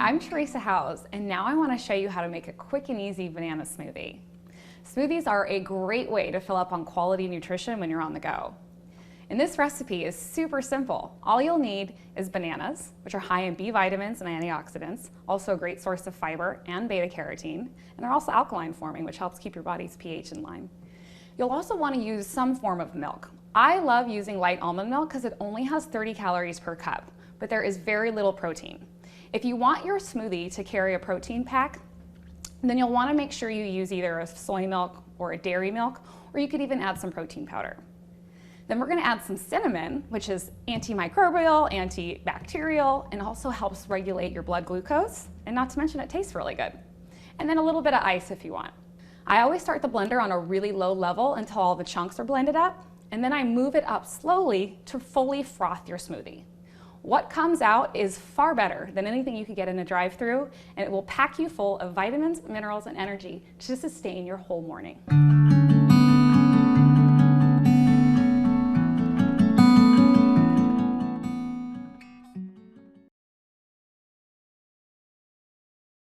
I'm Teresa Howes, and now I want to show you how to make a quick and easy banana smoothie. Smoothies are a great way to fill up on quality nutrition when you're on the go. And this recipe is super simple. All you'll need is bananas, which are high in B vitamins and antioxidants, also a great source of fiber and beta carotene, and they're also alkaline forming, which helps keep your body's pH in line. You'll also want to use some form of milk. I love using light almond milk because it only has 30 calories per cup, but there is very little protein. If you want your smoothie to carry a protein pack, then you'll want to make sure you use either a soy milk or a dairy milk, or you could even add some protein powder. Then we're going to add some cinnamon, which is antimicrobial, antibacterial, and also helps regulate your blood glucose, and not to mention it tastes really good. And then a little bit of ice if you want. I always start the blender on a really low level until all the chunks are blended up, and then I move it up slowly to fully froth your smoothie. What comes out is far better than anything you could get in a drive-thru, and it will pack you full of vitamins, minerals, and energy to sustain your whole morning.